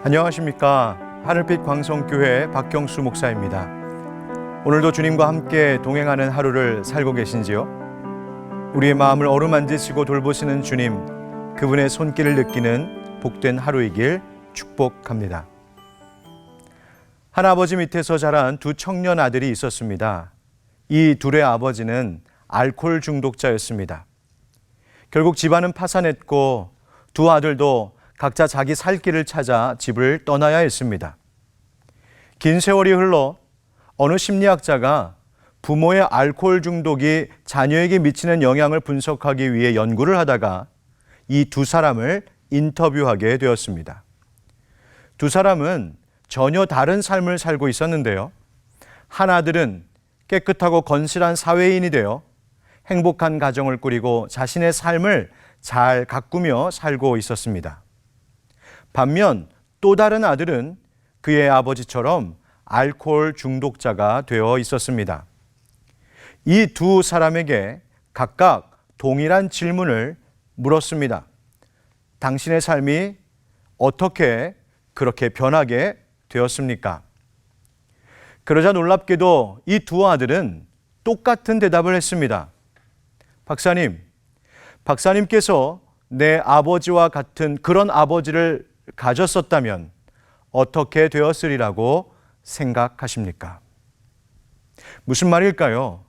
안녕하십니까. 하늘빛 광성교회 박경수 목사입니다. 오늘도 주님과 함께 동행하는 하루를 살고 계신지요? 우리의 마음을 어루만지시고 돌보시는 주님, 그분의 손길을 느끼는 복된 하루이길 축복합니다. 한 아버지 밑에서 자란 두 청년 아들이 있었습니다. 이 둘의 아버지는 알코올 중독자였습니다. 결국 집안은 파산했고 두 아들도 각자 자기 살 길을 찾아 집을 떠나야 했습니다. 긴 세월이 흘러 어느 심리학자가 부모의 알코올 중독이 자녀에게 미치는 영향을 분석하기 위해 연구를 하다가 이 두 사람을 인터뷰하게 되었습니다. 두 사람은 전혀 다른 삶을 살고 있었는데요. 한 아들은 깨끗하고 건실한 사회인이 되어 행복한 가정을 꾸리고 자신의 삶을 잘 가꾸며 살고 있었습니다. 반면 또 다른 아들은 그의 아버지처럼 알코올 중독자가 되어 있었습니다. 이 두 사람에게 각각 동일한 질문을 물었습니다. 당신의 삶이 어떻게 그렇게 변하게 되었습니까? 그러자 놀랍게도 이 두 아들은 똑같은 대답을 했습니다. 박사님께서 내 아버지와 같은 그런 아버지를 가졌었다면 어떻게 되었으리라고 생각하십니까? 무슨 말일까요?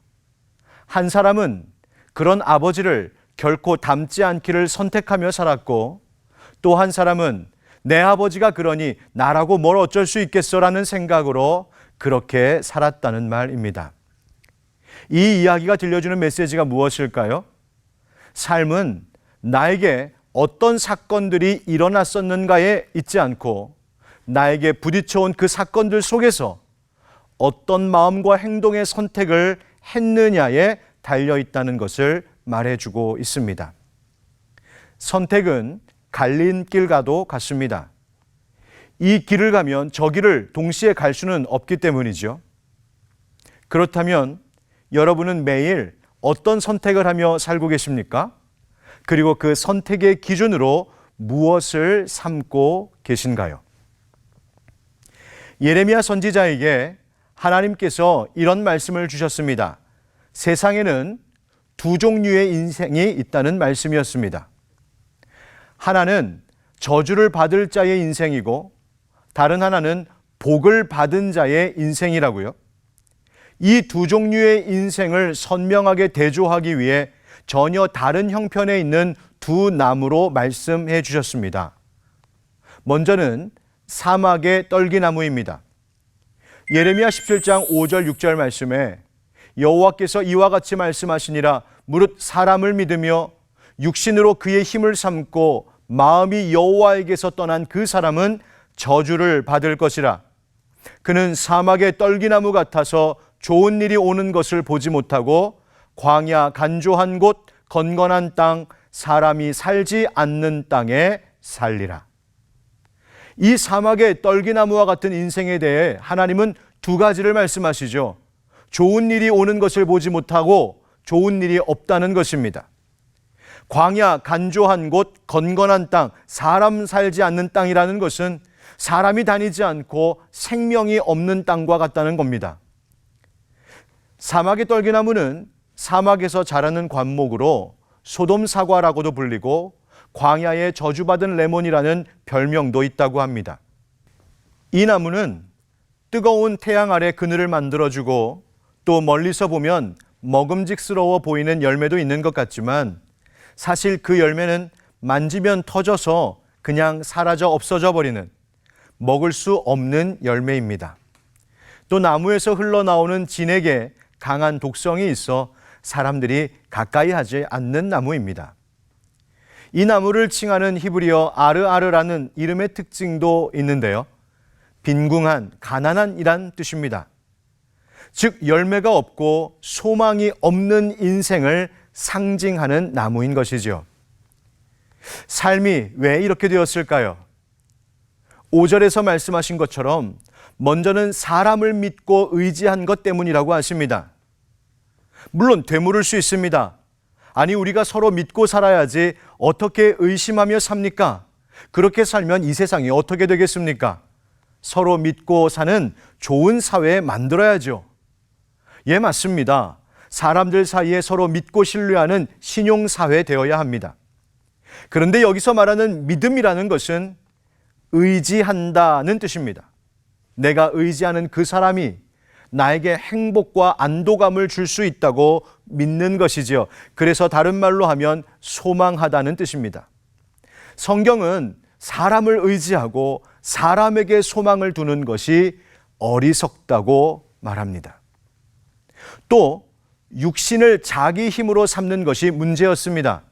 한 사람은 그런 아버지를 결코 닮지 않기를 선택하며 살았고, 또 한 사람은 내 아버지가 그러니 나라고 뭘 어쩔 수 있겠어라는 생각으로 그렇게 살았다는 말입니다. 이 이야기가 들려주는 메시지가 무엇일까요? 삶은 나에게 어떤 사건들이 일어났었는가에 있지 않고 나에게 부딪혀온 그 사건들 속에서 어떤 마음과 행동의 선택을 했느냐에 달려있다는 것을 말해주고 있습니다. 선택은 갈림길과도 같습니다. 이 길을 가면 저 길을 동시에 갈 수는 없기 때문이죠. 그렇다면 여러분은 매일 어떤 선택을 하며 살고 계십니까? 그리고 그 선택의 기준으로 무엇을 삼고 계신가요? 예레미야 선지자에게 하나님께서 이런 말씀을 주셨습니다. 세상에는 두 종류의 인생이 있다는 말씀이었습니다. 하나는 저주를 받을 자의 인생이고 다른 하나는 복을 받은 자의 인생이라고요. 이 두 종류의 인생을 선명하게 대조하기 위해 전혀 다른 형편에 있는 두 나무로 말씀해 주셨습니다. 먼저는 사막의 떨기나무입니다. 예레미야 17장 5절 6절 말씀에 여호와께서 이와 같이 말씀하시니라. 무릇 사람을 믿으며 육신으로 그의 힘을 삼고 마음이 여호와에게서 떠난 그 사람은 저주를 받을 것이라. 그는 사막의 떨기나무 같아서 좋은 일이 오는 것을 보지 못하고 광야 간조한 곳 건건한 땅 사람이 살지 않는 땅에 살리라. 이 사막의 떨기나무와 같은 인생에 대해 하나님은 두 가지를 말씀하시죠. 좋은 일이 오는 것을 보지 못하고 좋은 일이 없다는 것입니다. 광야 간조한 곳 건건한 땅 사람 살지 않는 땅이라는 것은 사람이 다니지 않고 생명이 없는 땅과 같다는 겁니다. 사막의 떨기나무는 사막에서 자라는 관목으로 소돔 사과라고도 불리고 광야의 저주받은 레몬이라는 별명도 있다고 합니다. 이 나무는 뜨거운 태양 아래 그늘을 만들어주고 또 멀리서 보면 먹음직스러워 보이는 열매도 있는 것 같지만 사실 그 열매는 만지면 터져서 그냥 사라져 없어져 버리는 먹을 수 없는 열매입니다. 또 나무에서 흘러나오는 진액에 강한 독성이 있어 사람들이 가까이 하지 않는 나무입니다. 이 나무를 칭하는 히브리어 아르아르라는 이름의 특징도 있는데요. 빈궁한, 가난한이란 뜻입니다. 즉 열매가 없고 소망이 없는 인생을 상징하는 나무인 것이죠. 삶이 왜 이렇게 되었을까요? 5절에서 말씀하신 것처럼 먼저는 사람을 믿고 의지한 것 때문이라고 하십니다. 물론 되물을 수 있습니다. 아니 우리가 서로 믿고 살아야지 어떻게 의심하며 삽니까? 그렇게 살면 이 세상이 어떻게 되겠습니까? 서로 믿고 사는 좋은 사회 만들어야죠. 예, 맞습니다. 사람들 사이에 서로 믿고 신뢰하는 신용사회 되어야 합니다. 그런데 여기서 말하는 믿음이라는 것은 의지한다는 뜻입니다. 내가 의지하는 그 사람이 나에게 행복과 안도감을 줄 수 있다고 믿는 것이지요. 그래서 다른 말로 하면 소망하다는 뜻입니다. 성경은 사람을 의지하고 사람에게 소망을 두는 것이 어리석다고 말합니다. 또 육신을 자기 힘으로 삼는 것이 문제였습니다.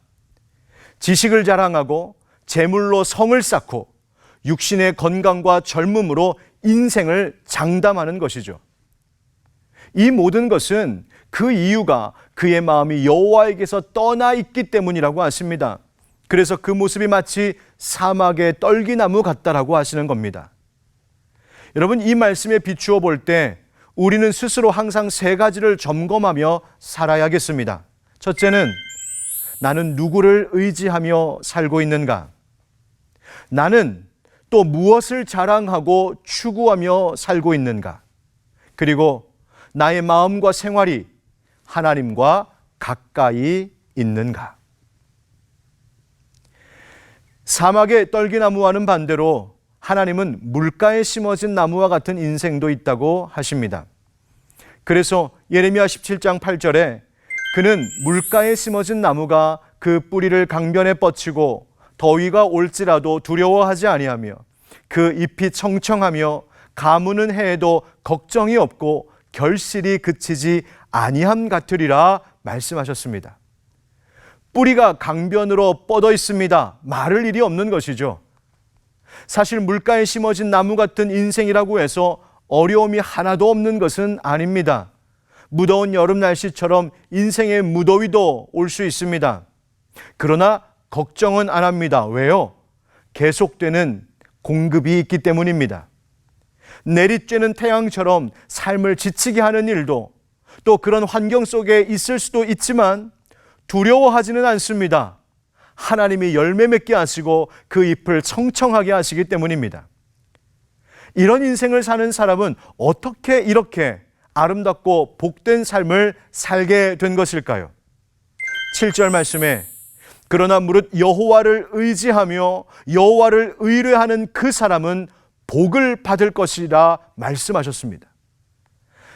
지식을 자랑하고 재물로 성을 쌓고 육신의 건강과 젊음으로 인생을 장담하는 것이죠. 이 모든 것은 그 이유가 그의 마음이 여호와에게서 떠나 있기 때문이라고 하십니다. 그래서 그 모습이 마치 사막의 떨기나무 같다라고 하시는 겁니다. 여러분, 이 말씀에 비추어 볼 때 우리는 스스로 항상 세 가지를 점검하며 살아야겠습니다. 첫째는 나는 누구를 의지하며 살고 있는가? 나는 또 무엇을 자랑하고 추구하며 살고 있는가? 그리고 나의 마음과 생활이 하나님과 가까이 있는가? 사막의 떨기나무와는 반대로 하나님은 물가에 심어진 나무와 같은 인생도 있다고 하십니다. 그래서 예레미야 17장 8절에 그는 물가에 심어진 나무가 그 뿌리를 강변에 뻗치고 더위가 올지라도 두려워하지 아니하며 그 잎이 청청하며 가무는 해에도 걱정이 없고 결실이 그치지 아니함 같으리라 말씀하셨습니다. 뿌리가 강변으로 뻗어 있습니다. 마를 일이 없는 것이죠. 사실 물가에 심어진 나무 같은 인생이라고 해서 어려움이 하나도 없는 것은 아닙니다. 무더운 여름 날씨처럼 인생의 무더위도 올 수 있습니다. 그러나 걱정은 안 합니다. 왜요? 계속되는 공급이 있기 때문입니다. 내리쬐는 태양처럼 삶을 지치게 하는 일도 또 그런 환경 속에 있을 수도 있지만 두려워하지는 않습니다. 하나님이 열매 맺게 하시고 그 잎을 청청하게 하시기 때문입니다. 이런 인생을 사는 사람은 어떻게 이렇게 아름답고 복된 삶을 살게 된 것일까요? 7절 말씀에 그러나 무릇 여호와를 의지하며 여호와를 의뢰하는 그 사람은 복을 받을 것이라 말씀하셨습니다.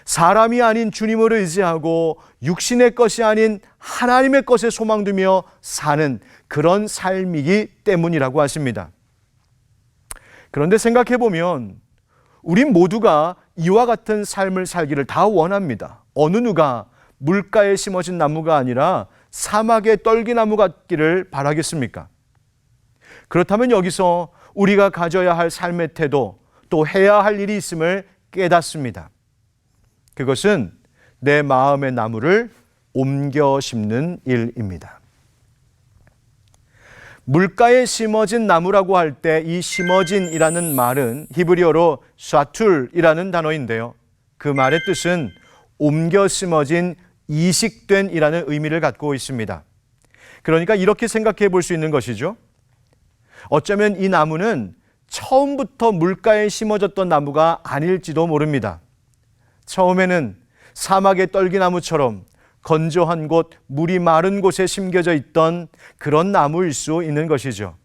사람이 아닌 주님을 의지하고 육신의 것이 아닌 하나님의 것에 소망두며 사는 그런 삶이기 때문이라고 하십니다. 그런데 생각해 보면 우리 모두가 이와 같은 삶을 살기를 다 원합니다. 어느 누가 물가에 심어진 나무가 아니라 사막의 떨기나무 같기를 바라겠습니까? 그렇다면 여기서 우리가 가져야 할 삶의 태도, 또 해야 할 일이 있음을 깨닫습니다. 그것은 내 마음의 나무를 옮겨 심는 일입니다. 물가에 심어진 나무라고 할 때 이 심어진이라는 말은 히브리어로 샤툴이라는 단어인데요. 그 말의 뜻은 옮겨 심어진, 이식된 이라는 의미를 갖고 있습니다. 그러니까 이렇게 생각해 볼 수 있는 것이죠. 어쩌면 이 나무는 처음부터 물가에 심어졌던 나무가 아닐지도 모릅니다. 처음에는 사막의 떨기나무처럼 건조한 곳, 물이 마른 곳에 심겨져 있던 그런 나무일 수 있는 것이죠.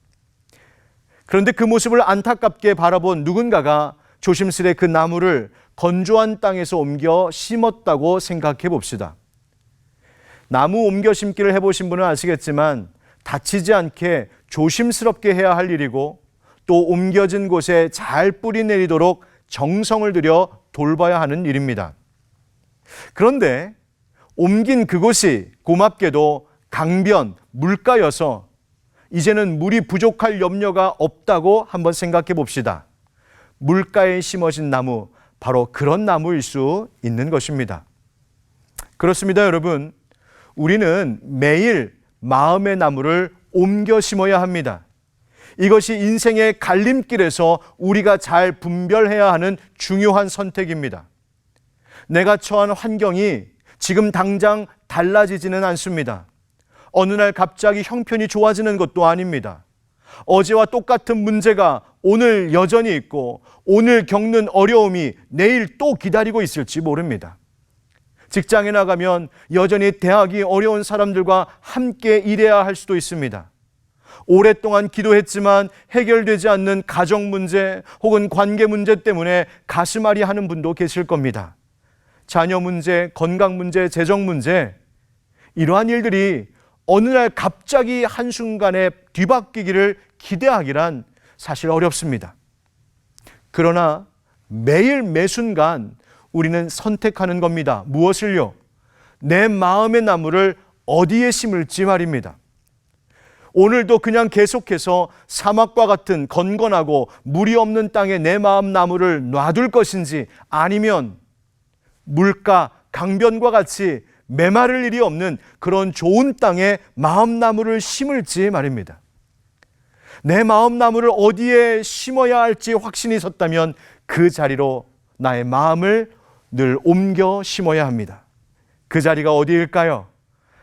그런데 그 모습을 안타깝게 바라본 누군가가 조심스레 그 나무를 건조한 땅에서 옮겨 심었다고 생각해 봅시다. 나무 옮겨 심기를 해보신 분은 아시겠지만 다치지 않게 조심스럽게 해야 할 일이고 또 옮겨진 곳에 잘 뿌리 내리도록 정성을 들여 돌봐야 하는 일입니다. 그런데 옮긴 그곳이 고맙게도 강변, 물가여서 이제는 물이 부족할 염려가 없다고 한번 생각해 봅시다. 물가에 심어진 나무, 바로 그런 나무일 수 있는 것입니다. 그렇습니다, 여러분. 우리는 매일 마음의 나무를 옮겨 심어야 합니다. 이것이 인생의 갈림길에서 우리가 잘 분별해야 하는 중요한 선택입니다. 내가 처한 환경이 지금 당장 달라지지는 않습니다. 어느 날 갑자기 형편이 좋아지는 것도 아닙니다. 어제와 똑같은 문제가 오늘 여전히 있고 오늘 겪는 어려움이 내일 또 기다리고 있을지 모릅니다. 직장에 나가면 여전히 대하기 어려운 사람들과 함께 일해야 할 수도 있습니다. 오랫동안 기도했지만 해결되지 않는 가정 문제 혹은 관계 문제 때문에 가슴앓이 하는 분도 계실 겁니다. 자녀 문제, 건강 문제, 재정 문제, 이러한 일들이 어느 날 갑자기 한순간에 뒤바뀌기를 기대하기란 사실 어렵습니다. 그러나 매일 매순간 우리는 선택하는 겁니다. 무엇을요? 내 마음의 나무를 어디에 심을지 말입니다. 오늘도 그냥 계속해서 사막과 같은 건건하고 물이 없는 땅에 내 마음 나무를 놔둘 것인지, 아니면 물가, 강변과 같이 메마를 일이 없는 그런 좋은 땅에 마음 나무를 심을지 말입니다. 내 마음 나무를 어디에 심어야 할지 확신이 섰다면 그 자리로 나의 마음을 늘 옮겨 심어야 합니다. 그 자리가 어디일까요?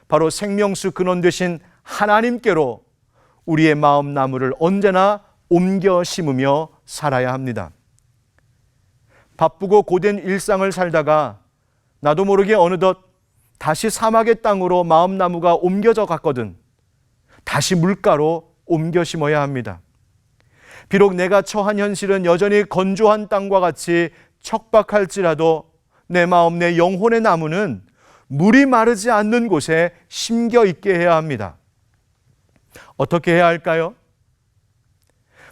바로 생명수 근원 되신 하나님께로 우리의 마음 나무를 언제나 옮겨 심으며 살아야 합니다. 바쁘고 고된 일상을 살다가 나도 모르게 어느덧 다시 사막의 땅으로 마음 나무가 옮겨져 갔거든 다시 물가로 옮겨 심어야 합니다. 비록 내가 처한 현실은 여전히 건조한 땅과 같이 척박할지라도 내 마음, 내 영혼의 나무는 물이 마르지 않는 곳에 심겨 있게 해야 합니다. 어떻게 해야 할까요?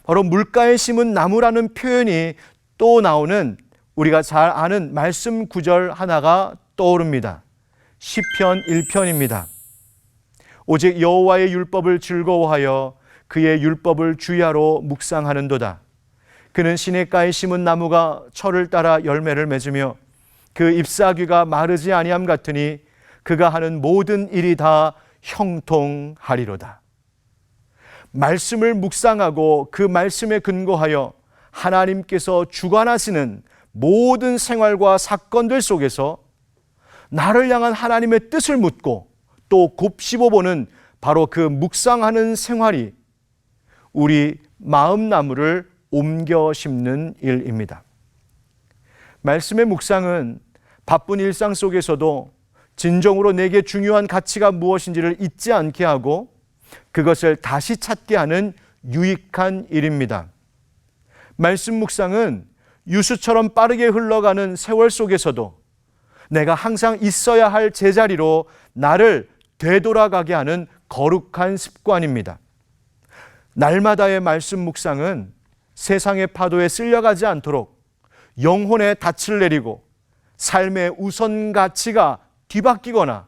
바로 물가에 심은 나무라는 표현이 또 나오는 우리가 잘 아는 말씀 구절 하나가 떠오릅니다. 시편 1편입니다. 오직 여호와의 율법을 즐거워하여 그의 율법을 주야로 묵상하는도다. 그는 시냇가에 심은 나무가 철을 따라 열매를 맺으며 그 잎사귀가 마르지 아니함 같으니 그가 하는 모든 일이 다 형통하리로다. 말씀을 묵상하고 그 말씀에 근거하여 하나님께서 주관하시는 모든 생활과 사건들 속에서 나를 향한 하나님의 뜻을 묻고 또 곱씹어보는 바로 그 묵상하는 생활이 우리 마음 나무를 옮겨 심는 일입니다. 말씀의 묵상은 바쁜 일상 속에서도 진정으로 내게 중요한 가치가 무엇인지를 잊지 않게 하고 그것을 다시 찾게 하는 유익한 일입니다. 말씀 묵상은 유수처럼 빠르게 흘러가는 세월 속에서도 내가 항상 있어야 할 제자리로 나를 되돌아가게 하는 거룩한 습관입니다. 날마다의 말씀 묵상은 세상의 파도에 쓸려가지 않도록 영혼의 닻을 내리고 삶의 우선 가치가 뒤바뀌거나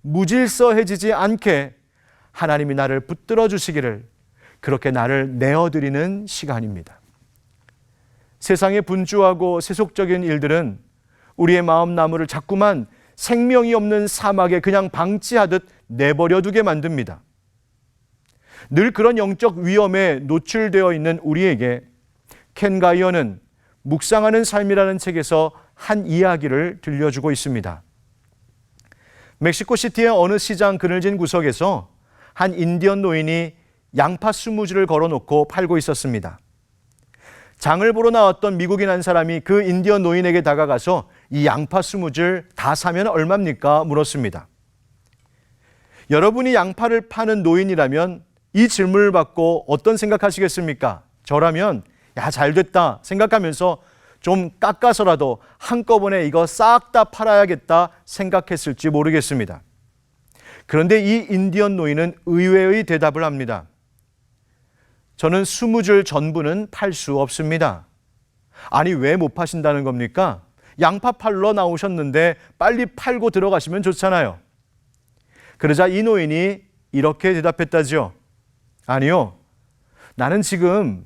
무질서해지지 않게 하나님이 나를 붙들어 주시기를 그렇게 나를 내어드리는 시간입니다. 세상의 분주하고 세속적인 일들은 우리의 마음 나무를 자꾸만 생명이 없는 사막에 그냥 방치하듯 내버려 두게 만듭니다. 늘 그런 영적 위험에 노출되어 있는 우리에게 켄 가이어는 묵상하는 삶이라는 책에서 한 이야기를 들려주고 있습니다. 멕시코시티의 어느 시장 그늘진 구석에서 한 인디언 노인이 양파 20주를 걸어놓고 팔고 있었습니다. 장을 보러 나왔던 미국인 한 사람이 그 인디언 노인에게 다가가서 이 양파 20줄 다 사면 얼마입니까? 물었습니다. 여러분이 양파를 파는 노인이라면 이 질문을 받고 어떤 생각하시겠습니까? 저라면 야, 잘됐다 생각하면서 좀 깎아서라도 한꺼번에 이거 싹 다 팔아야겠다 생각했을지 모르겠습니다. 그런데 이 인디언 노인은 의외의 대답을 합니다. 저는 20줄 전부는 팔 수 없습니다. 아니, 왜 못 파신다는 겁니까? 양파 팔러 나오셨는데 빨리 팔고 들어가시면 좋잖아요. 그러자 이 노인이 이렇게 대답했다죠. 아니요, 나는 지금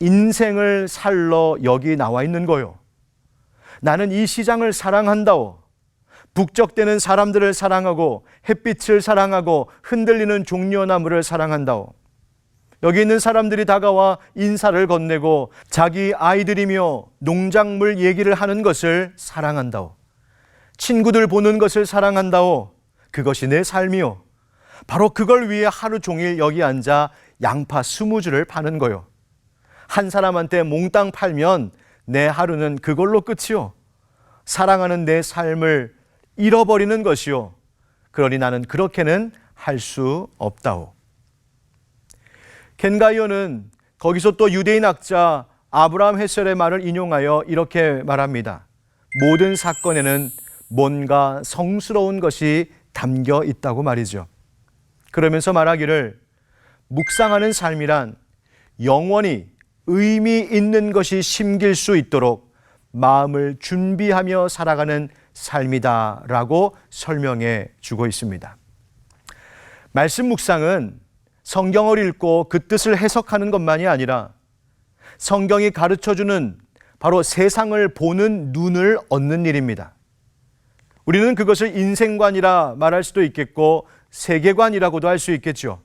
인생을 살러 여기 나와 있는 거요. 나는 이 시장을 사랑한다오. 북적대는 사람들을 사랑하고 햇빛을 사랑하고 흔들리는 종려나무를 사랑한다오. 여기 있는 사람들이 다가와 인사를 건네고 자기 아이들이며 농작물 얘기를 하는 것을 사랑한다오. 친구들 보는 것을 사랑한다오. 그것이 내 삶이오. 바로 그걸 위해 하루 종일 여기 앉아 양파 20주를 파는 거요. 한 사람한테 몽땅 팔면 내 하루는 그걸로 끝이요. 사랑하는 내 삶을 잃어버리는 것이요. 그러니 나는 그렇게는 할 수 없다오. 켄 가이어는 거기서 또 유대인 학자 아브라함 헤셀의 말을 인용하여 이렇게 말합니다. 모든 사건에는 뭔가 성스러운 것이 담겨 있다고 말이죠. 그러면서 말하기를 묵상하는 삶이란 영원히 의미 있는 것이 심길 수 있도록 마음을 준비하며 살아가는 삶이다라고 설명해 주고 있습니다. 말씀 묵상은 성경을 읽고 그 뜻을 해석하는 것만이 아니라 성경이 가르쳐주는 바로 세상을 보는 눈을 얻는 일입니다. 우리는 그것을 인생관이라 말할 수도 있겠고 세계관이라고도 할 수 있겠죠.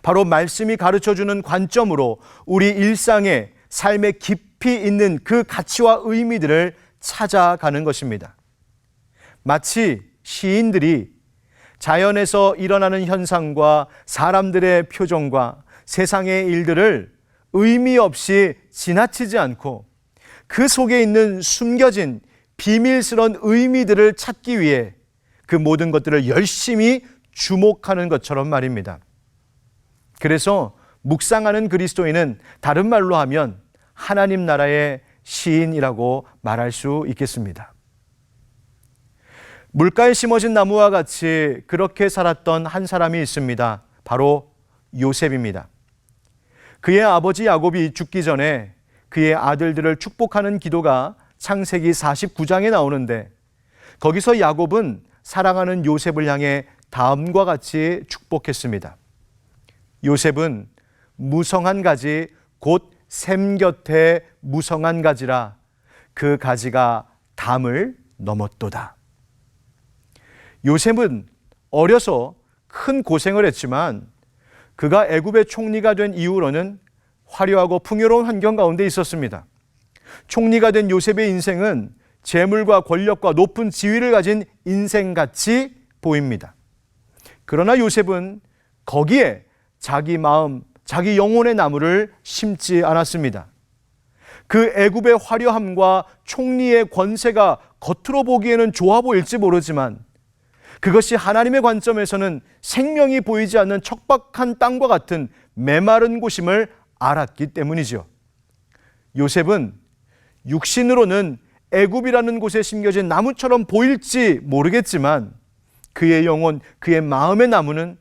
바로 말씀이 가르쳐주는 관점으로 우리 일상의 삶에 깊이 있는 그 가치와 의미들을 찾아가는 것입니다. 마치 시인들이 자연에서 일어나는 현상과 사람들의 표정과 세상의 일들을 의미 없이 지나치지 않고 그 속에 있는 숨겨진 비밀스러운 의미들을 찾기 위해 그 모든 것들을 열심히 주목하는 것처럼 말입니다. 그래서 묵상하는 그리스도인은 다른 말로 하면 하나님 나라의 시인이라고 말할 수 있겠습니다. 물가에 심어진 나무와 같이 그렇게 살았던 한 사람이 있습니다. 바로 요셉입니다. 그의 아버지 야곱이 죽기 전에 그의 아들들을 축복하는 기도가 창세기 49장에 나오는데 거기서 야곱은 사랑하는 요셉을 향해 다음과 같이 축복했습니다. 요셉은 무성한 가지 곧 샘 곁에 무성한 가지라 그 가지가 담을 넘었도다. 요셉은 어려서 큰 고생을 했지만 그가 애굽의 총리가 된 이후로는 화려하고 풍요로운 환경 가운데 있었습니다. 총리가 된 요셉의 인생은 재물과 권력과 높은 지위를 가진 인생같이 보입니다. 그러나 요셉은 거기에 자기 마음, 자기 영혼의 나무를 심지 않았습니다. 그 애굽의 화려함과 총리의 권세가 겉으로 보기에는 좋아 보일지 모르지만 그것이 하나님의 관점에서는 생명이 보이지 않는 척박한 땅과 같은 메마른 곳임을 알았기 때문이죠. 요셉은 육신으로는 애굽이라는 곳에 심겨진 나무처럼 보일지 모르겠지만 그의 영혼, 그의 마음의 나무는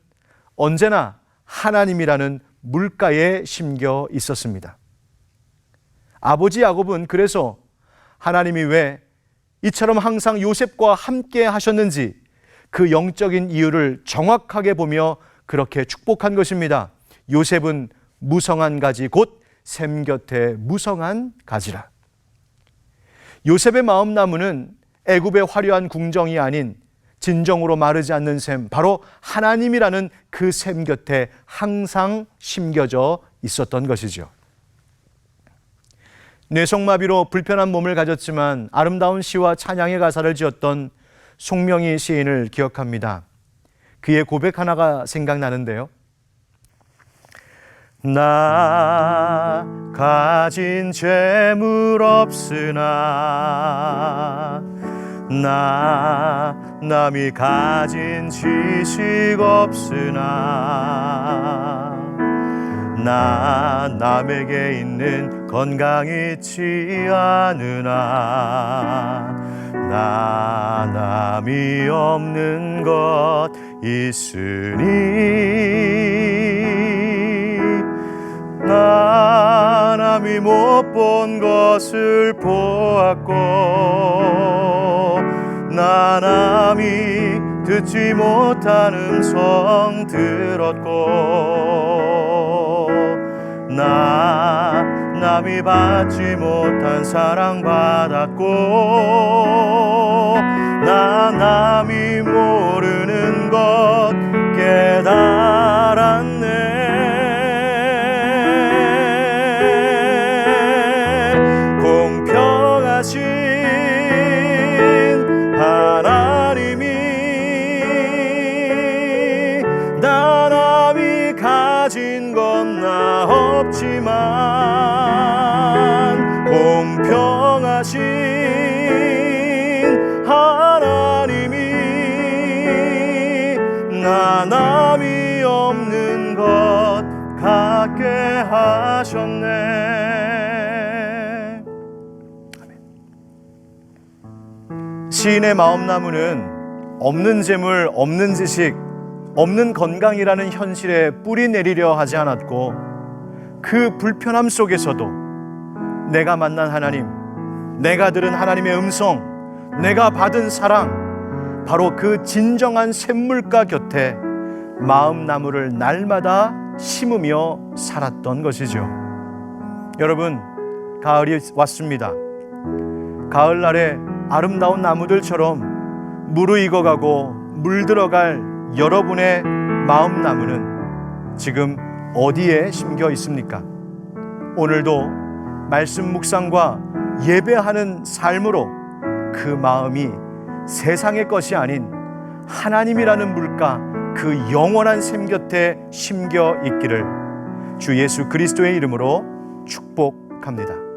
언제나 하나님이라는 물가에 심겨 있었습니다. 아버지 야곱은 그래서 하나님이 왜 이처럼 항상 요셉과 함께 하셨는지 그 영적인 이유를 정확하게 보며 그렇게 축복한 것입니다. 요셉은 무성한 가지 곧 샘 곁에 무성한 가지라. 요셉의 마음나무는 애굽의 화려한 궁정이 아닌 진정으로 마르지 않는 샘, 바로 하나님이라는 그 샘 곁에 항상 심겨져 있었던 것이죠. 뇌성마비로 불편한 몸을 가졌지만 아름다운 시와 찬양의 가사를 지었던 송명희 시인을 기억합니다. 그의 고백 하나가 생각나는데요. 나 가진 재물 없으나 나 남이 가진 지식 없으나 나 남에게 있는 건강 있지 않으나 나 남이 없는 것 있으니 나 남이 못 본 것을 보았고 나 남이 듣지 못한 음성 들었고 나 남이 받지 못한 사랑 받았고 나 남이 모르는 것 깨달았네. 공평하신 하나님이 나 남이 가진 건 나 남이 없는 것 같게 하셨네. 시인의 마음나무는 없는 재물, 없는 지식, 없는 건강이라는 현실에 뿌리 내리려 하지 않았고, 그 불편함 속에서도 내가 만난 하나님, 내가 들은 하나님의 음성, 내가 받은 사랑, 바로 그 진정한 샘물가 곁에 마음나무를 날마다 심으며 살았던 것이죠. 여러분, 가을이 왔습니다. 가을날에 아름다운 나무들처럼 무르익어가고 물들어갈 여러분의 마음나무는 지금 어디에 심겨 있습니까? 오늘도 말씀 묵상과 예배하는 삶으로 그 마음이 세상의 것이 아닌 하나님이라는 물가, 그 영원한 샘 곁에 심겨 있기를 주 예수 그리스도의 이름으로 축복합니다.